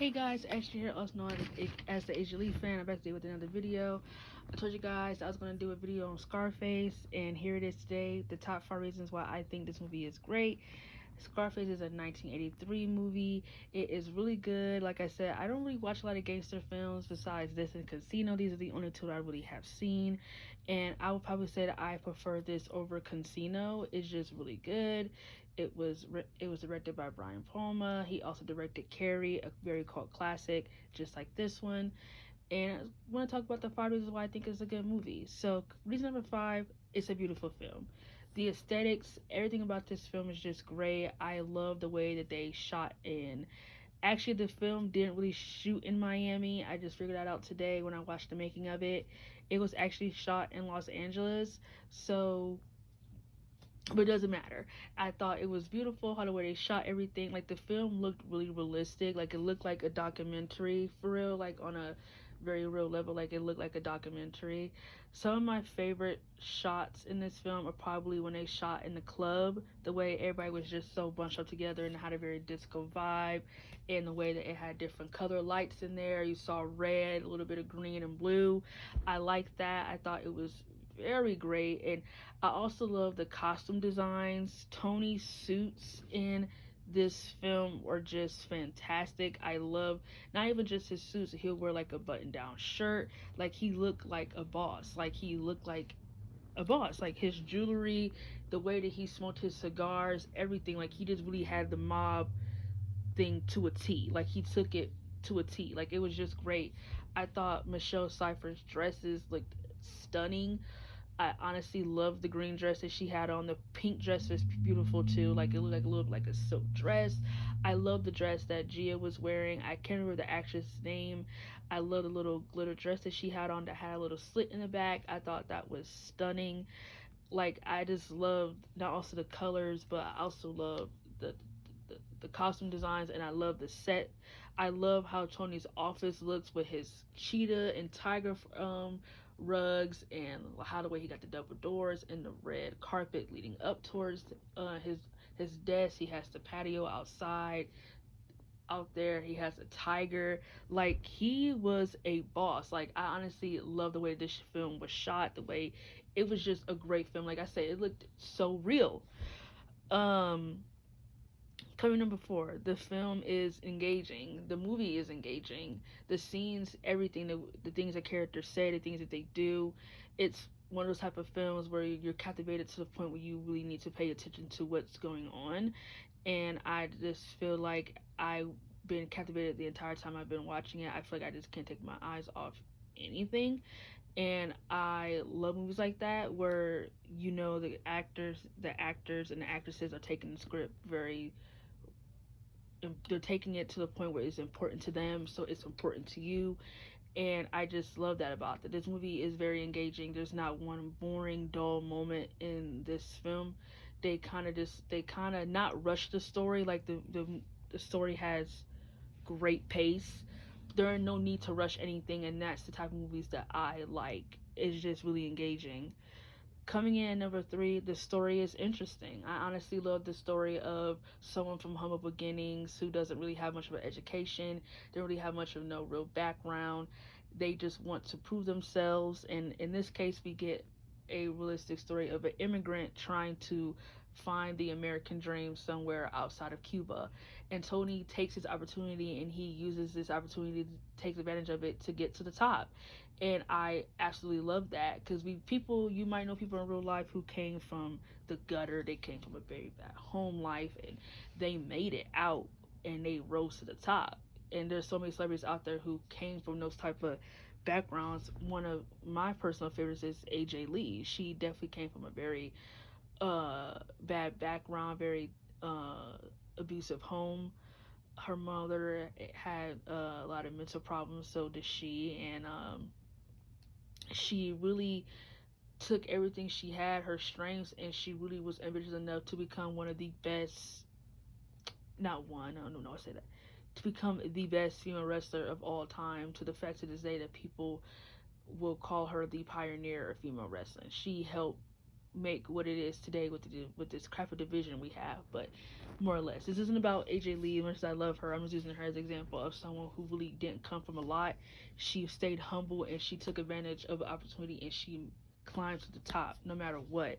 Hey guys, Ashley here, also known as the Asia Lee fan. I'm back today with another video. I told you guys I was going to do a video on Scarface, and here it is today. The top 5 reasons why I think this movie is great. Scarface is a 1983 movie. It is really good. Like I said, I don't really watch a lot of gangster films besides this and Casino. These are the only two that I really have seen. And I would probably say that I prefer this over Casino. It's just really good. It was directed by Brian Palma. He also directed Carrie, a very cult classic, just like this one. And I want to talk about the 5 reasons why I think it's a good movie. So, reason number 5, it's a beautiful film. The aesthetics, everything about this film is just great. I love the way that they shot in. Actually, the film didn't really shoot in Miami. I just figured that out today when I watched the making of it. It was actually shot in Los Angeles. So, but it doesn't matter. I thought it was beautiful how the way they shot everything. Like the film looked really realistic. Like it looked like a documentary for real, like on a very real level. Like it looked like a documentary. Some of my favorite shots in this film are probably when they shot in the club. The way everybody was just so bunched up together and had a very disco vibe, and the way that it had different color lights in there. You saw red, a little bit of green and blue. I liked that. I thought it was very great. And I also love the costume designs. Tony's suits in this film were just fantastic. I love not even just his suits, he'll wear like a button down shirt. Like he looked like a boss. Like he looked like a boss. Like his jewelry, the way that he smoked his cigars, everything. Like he just really had the mob thing to a T. Like he took it to a T. Like it was just great. I thought Michelle Cypher's dresses looked stunning. I honestly love the green dress that she had on. The pink dress was beautiful too. Like it looked like a silk dress. I love the dress that Gia was wearing. I can't remember the actress' name. I love the little glitter dress that she had on that had a little slit in the back. I thought that was stunning. Like I just loved not also the colors, but I also love the the costume designs, and I love the set. I love how Tony's office looks with his cheetah and tiger rugs, and how the way he got the double doors and the red carpet leading up towards his desk. He has the patio outside. Out there, he has a tiger. Like he was a boss. Like I honestly love the way this film was shot. The way it was just a great film. Like I said, it looked so real. Um, Coming number 4, the film is engaging. The movie is engaging. The scenes, everything, the things that characters say, the things that they do. It's one of those type of films where you're captivated to the point where you really need to pay attention to what's going on. And I just feel like I've been captivated the entire time I've been watching it. I feel like I just can't take my eyes off anything. And I love movies like that where the actors and the actresses are taking the script very, they're taking it to the point where it's important to them, so it's important to you. And I just love that about it. This movie is very engaging. There's not one boring, dull moment in this film. They kind of not rush the story. Like the story has great pace. There are no need to rush anything, and that's the type of movies that I like. It's just really engaging. Coming in at number 3, the story is interesting. I honestly love the story of someone from humble beginnings who doesn't really have much of an education. They don't really have much of no real background. They just want to prove themselves. And in this case, we get a realistic story of an immigrant trying to find the American dream somewhere outside of Cuba. And Tony takes his opportunity, and he uses this opportunity to take advantage of it to get to the top. And I absolutely love that because you might know people in real life who came from the gutter. They came from a very bad home life, and they made it out, and they rose to the top. And there's so many celebrities out there who came from those type of backgrounds. One of my personal favorites is AJ Lee. She definitely came from a very bad background, very abusive home. Her mother had a lot of mental problems, so did she. And she really took everything she had, her strengths, and she really was ambitious enough to become one of the best, not one, no, I say that, to become the best female wrestler of all time, to the fact to this day that people will call her the pioneer of female wrestling. She helped make what it is today with this crap of division we have. But more or less, this isn't about AJ Lee. As much as I love her, I'm just using her as an example of someone who really didn't come from a lot. She stayed humble and she took advantage of the opportunity and she climbed to the top no matter what.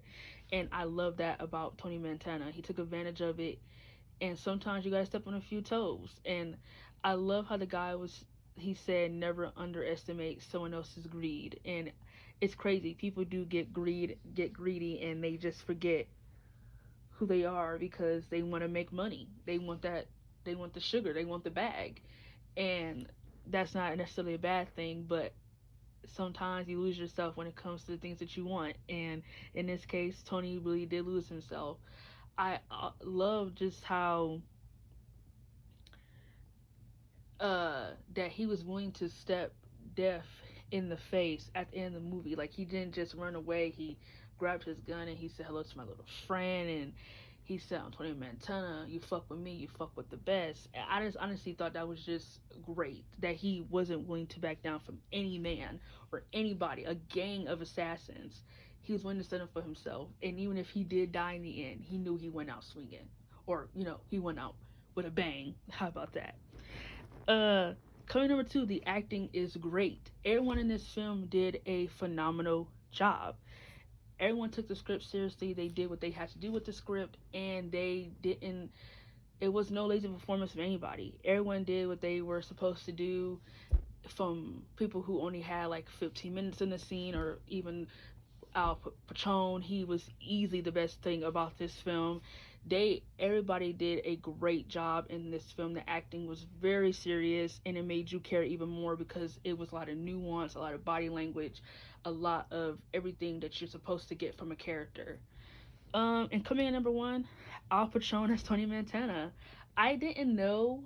And I love that about Tony Montana. He took advantage of it, and sometimes you gotta step on a few toes. And I love how the guy was. He said, "Never underestimate someone else's greed." And it's crazy. People do get greedy, and they just forget who they are because they want to make money. They want that. They want the sugar. They want the bag, and that's not necessarily a bad thing. But sometimes you lose yourself when it comes to the things that you want. And in this case, Tony really did lose himself. I love just how that he was willing to step death in the face at the end of the movie. Like, he didn't just run away. He grabbed his gun and he said hello to my little friend, and he said, "Antonio Montana, you fuck with me, you fuck with the best." And I just honestly thought that was just great that he wasn't willing to back down from any man or anybody, a gang of assassins. He was willing to stand up for himself, and even if he did die in the end, he knew he went out swinging, or he went out with a bang. How about that? Uh, Coming number two, the acting is great. Everyone in this film did a phenomenal job. Everyone took the script seriously. They did what they had to do with the script, and they didn't. It was no lazy performance of anybody. Everyone did what they were supposed to do. From people who only had like 15 minutes in the scene, or even Al Pacone, he was easily the best thing about this film. Everybody did a great job in this film. The acting was very serious, and it made you care even more because it was a lot of nuance, a lot of body language, a lot of everything that you're supposed to get from a character. And coming in number one, Al Pacone as Tony Montana. I didn't know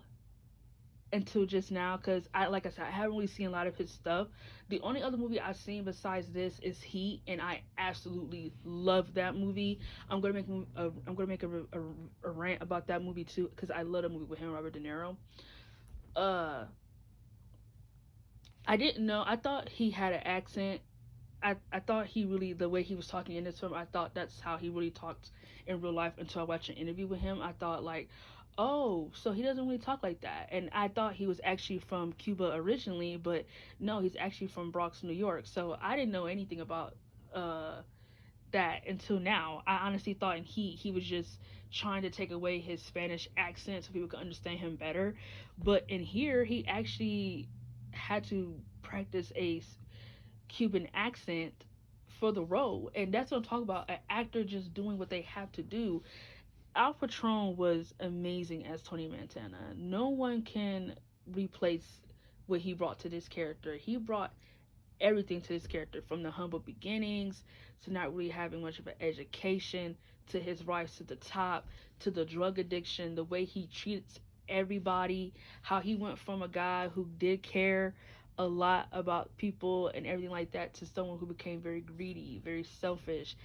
until just now, because like I said, I haven't really seen a lot of his stuff. The only other movie I've seen besides this is Heat, and I absolutely love that movie. I'm gonna make a rant about that movie too, because I love the movie with him, Robert De Niro. uh I didn't know. I thought he had an accent. I thought he really, the way he was talking in this film, I thought that's how he really talked in real life until I watched an interview with him. I thought, like, oh, so he doesn't really talk like that. And I thought he was actually from Cuba originally, but no, he's actually from Bronx, New York. So I didn't know anything about uh that until now. I honestly thought in he was just trying to take away his Spanish accent so people could understand him better. But in here, he actually had to practice a Cuban accent for the role, and that's what I'm talking about. An actor just doing what they have to do. Al Pacone was amazing as Tony Montana. No one can replace what he brought to this character. He brought everything to his character, from the humble beginnings to not really having much of an education, to his rise to the top, to the drug addiction, the way he treats everybody, how he went from a guy who did care a lot about people and everything like that to someone who became very greedy, very selfish,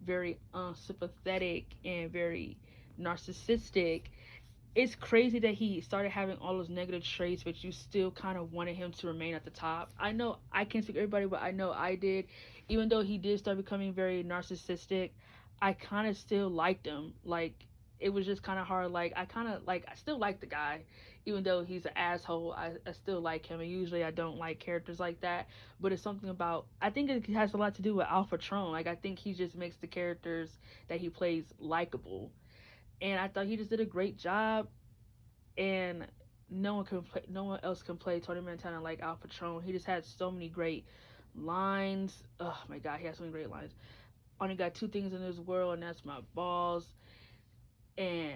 very unsympathetic, and very narcissistic. It's crazy that he started having all those negative traits, but you still kind of wanted him to remain at the top. I know I can't speak for everybody, but I know I did. Even though he did start becoming very narcissistic, I kind of still liked him. Like, it was just kind of hard. Like, I still like the guy, even though he's an asshole. I still like him, and usually I don't like characters like that. But it's something about, I think it has a lot to do with Al Pacone. Like, I think he just makes the characters that he plays likable, and I thought he just did a great job. And no one else can play Tony Montana like Al Pacone. He just had so many great lines. Oh my god, he has so many great lines. Only got two things in this world, and that's my balls. And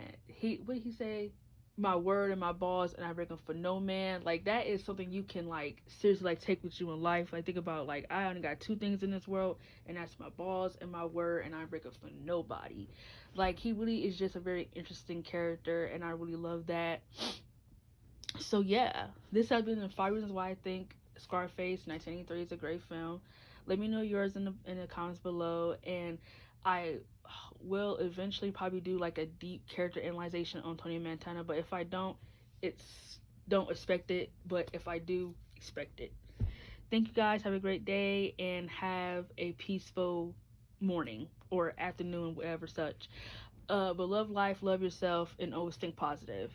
what did he say? My word and my balls, and I break them for no man. Like, that is something you can, like, seriously, like, take with you in life. Like, think about, like, I only got two things in this world, and that's my balls and my word, and I break them for nobody. Like, he really is just a very interesting character, and I really love that. So yeah, this has been the 5 reasons why I think Scarface 1983 is a great film. Let me know yours in the comments below, and I will eventually probably do like a deep character analysis on Tony Montana. But if I don't, it's don't expect it. But if I do, expect it. Thank you guys. Have a great day and have a peaceful morning or afternoon, whatever such. But love life, love yourself, and always think positive.